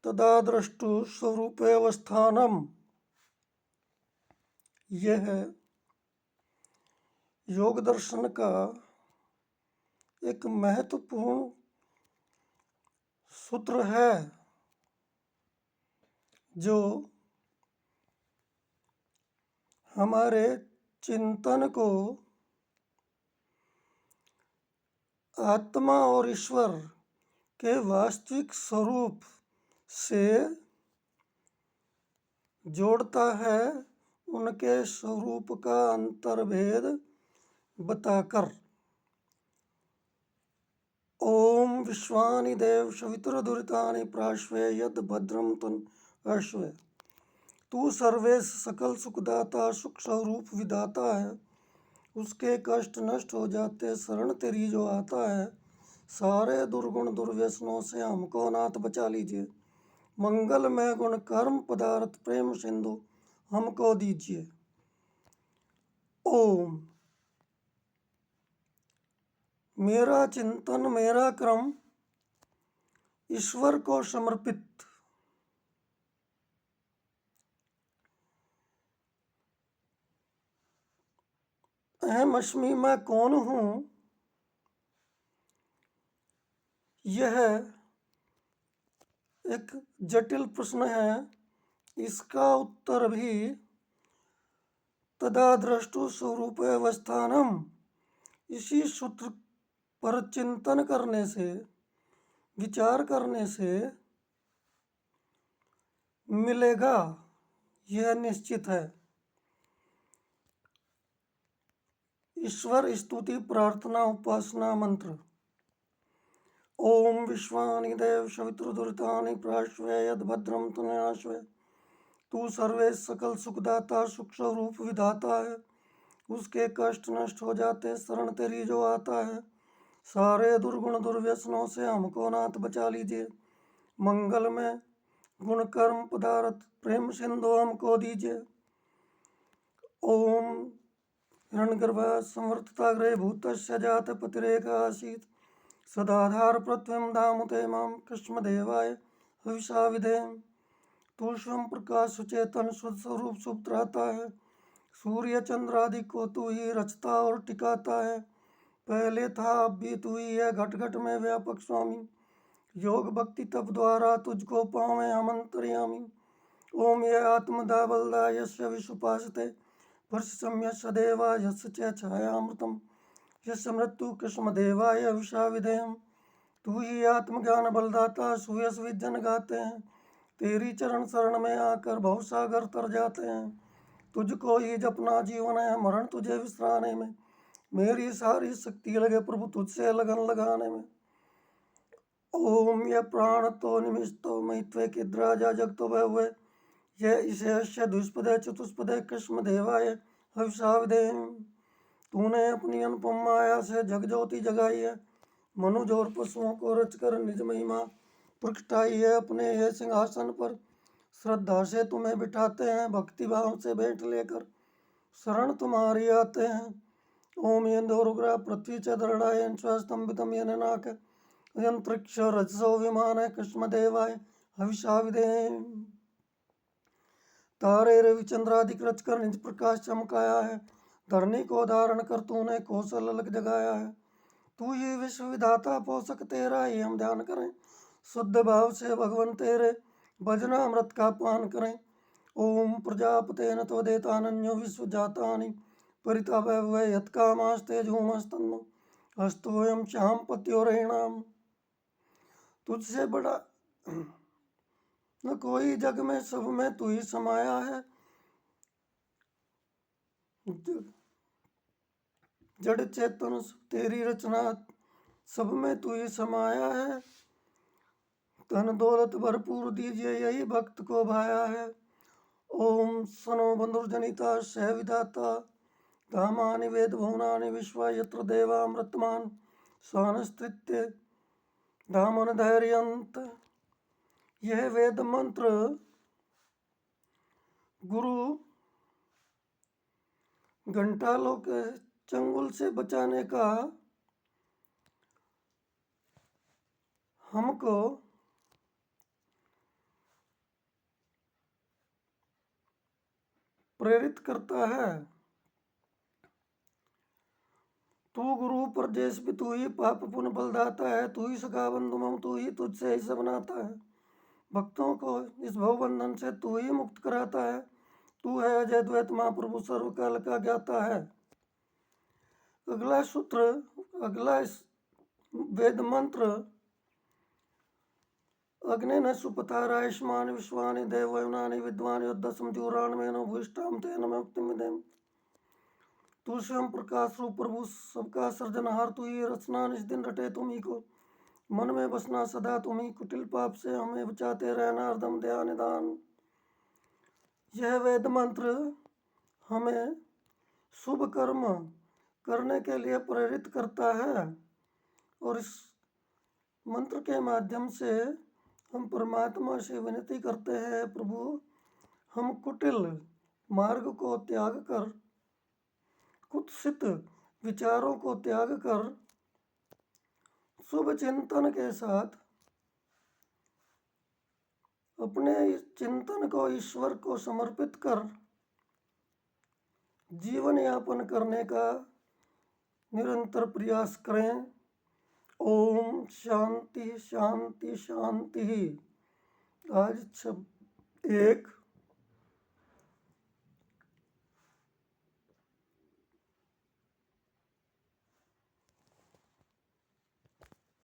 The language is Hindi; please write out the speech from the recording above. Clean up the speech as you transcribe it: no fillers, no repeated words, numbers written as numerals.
तदा द्रष्टु स्वरूपे अवस्थानम। यह योग दर्शन का एक महत्वपूर्ण सूत्र है जो हमारे चिंतन को आत्मा और ईश्वर के वास्तविक स्वरूप से जोड़ता है, उनके स्वरूप का अंतर्भेद बताकर। ओम विश्वानि देव सवितुर्दुरितानि प्राश्वे यद भद्रम तन्मयश्वे। तू सर्वेश सकल सुखदाता, सुख स्वरूप विदाता है। उसके कष्ट नष्ट हो जाते शरण तेरी जो आता है। सारे दुर्गुण दुर्व्यसनों से हमको नाथ बचा लीजिए। मंगलमय गुण कर्म पदार्थ प्रेम सिंधु हमको दीजिए। ओम। मेरा चिंतन मेरा क्रम ईश्वर को समर्पित। अहम अस्मि मैं कौन हूँ, यह एक जटिल प्रश्न है। इसका उत्तर भी तदा द्रष्टु स्वरूप अवस्थानम, इसी सूत्र पर चिंतन करने से, विचार करने से मिलेगा, यह निश्चित है। ईश्वर स्तुति प्रार्थना उपासना मंत्र। ओम विश्वानि देव सवितुर्दुरितानि प्राश्वे यद भद्रम तनयाश्वे। तू सर्वेश सकल सुखदाता, सुख स्वरूप विधाता है। उसके कष्ट नष्ट हो जाते शरण तेरी जो आता है। सारे दुर्गुण दुर्व्यसनों से हमको नाथ बचा लीजिए। मंगल में गुण कर्म पदार्थ प्रेम सिंधु हमको दीजिए। ओम हिरण्यगर्भ संवर्तताग्रे भूतस्य जात पतिरेक आसीत। सदाधार पृथ्वीं धामुते मां कृष्णदेवाय हविषा विधेम। तू स्वयं प्रकाश सुचेतन शुद्ध स्वरूप सुप्त रहता है। सूर्य चंद्र आदि को तू ही रचता और टिकाता है। पहले था अब भी तू ही है घट घट में व्यापक स्वामी। योग भक्ति तप द्वारा तुझको पावे हम अंतर्यामी। ओम ये आत्मदा बलदा यस्य विश्वपासते वर्षम्य सदेवा यस्य च छायामृतम यस्य मृत्यु कृष्णदेवाय विषा विधेयम। तू ही आत्मज्ञान बलदाता सुयस विजन गाते हैं। तेरी चरण शरण में आकर भवसागर तर जाते हैं। तुझको ही जपना जीवन है, मरण तुझे विसराने में। मेरी सारी शक्ति लगे प्रभु तुझसे लगन लगाने में। ओम यह प्राण तो निमिषतो महित्वे किद्राजा जगतो भय। यह इसे दुष्पदे चतुष्पदे कृष्ण देवाय हविषा विधेयम। तूने अपनी अनुपम माया से जग ज्योति जगाई है। मनुज और पशुओं को रचकर निज महिमा प्रगटाई है। अपने यह सिंहासन पर श्रद्धा से तुम्हें बिठाते हैं। भक्ति भाव से भेंट लेकर शरण तुम्हारी आते हैं। ओम येन्दोरुग्र पृथ्वी च दृढ़ायन स्वस्तंभितम यननाक अंतरिक्ष रजसो विमान कृष्ण देवाय हविषा विधेयम। तारे रविचंद्रादि रच कर निज प्रकाश चमकाया है। धरनी को धारण कर तूने कौशल अलग जगाया है। तू ही विश्व विधाता पोषक तेरा ही हम ध्यान करें। शुद्ध भाव से भगवान तेरे भजना अमृत का पान करें। ओम प्रजापते न त्वदेतान्यो विश्व जातानि परिताप यत्कामास्ते झूमस्तन्नो अस्तोयम श्याम पत्योरेणाम। तुझसे बड़ा न कोई जग में, सब में तू ही समाया है। जड़ चेतन तेरी रचना सब में तू ही समाया है। धन दौलत भरपूर दीजिए यही भक्त को भाया है। ओम सनो बंधुर्जनिता सह विधाता धामानि वेद भुवनानि विश्वा यत्र देवामृतमान सानस्त्रित्य धामन धैर्यंत। यह वेद मंत्र गुरु घंटालों के चंगुल से बचाने का हमको प्रेरित करता है। तू गुरु परदेश भी तू ही, पाप पुण्य बलदाता है, तू ही सखा बंधु मम, तू ही तुझसे ऐसा बनाता है। भक्तों को इस भवबंधन से तू ही मुक्त कराता है। तू है अजय द्वैत महाप्रभु, सर्वकाल का ज्ञाता है। अगला सूत्र, अगला वेद मंत्र, अग्नेन सुपथारायुष्मानि विश्वानि देवयनानि विद्वानि युद्धसम जुराणमेन भूष्टाम तेन मुक्तिम विदेम। तू स्वयं प्रकाश रूप प्रभु, सबका सृजनहार तू ही, रचना निज दिन रटे तुम ही को, मन में बसना सदा तुम ही, कुटिल पाप से हमें बचाते रहना हरदम दया निदान। यह वेद मंत्र हमें शुभ कर्म करने के लिए प्रेरित करता है और इस मंत्र के माध्यम से हम परमात्मा से विनती करते हैं, प्रभु हम कुटिल मार्ग को त्याग कर, कुत्सित विचारों को त्याग कर, शुभ चिंतन के साथ अपने चिंतन को ईश्वर को समर्पित कर जीवन यापन करने का निरंतर प्रयास करें। ओम शांति शांति शांति। आज 1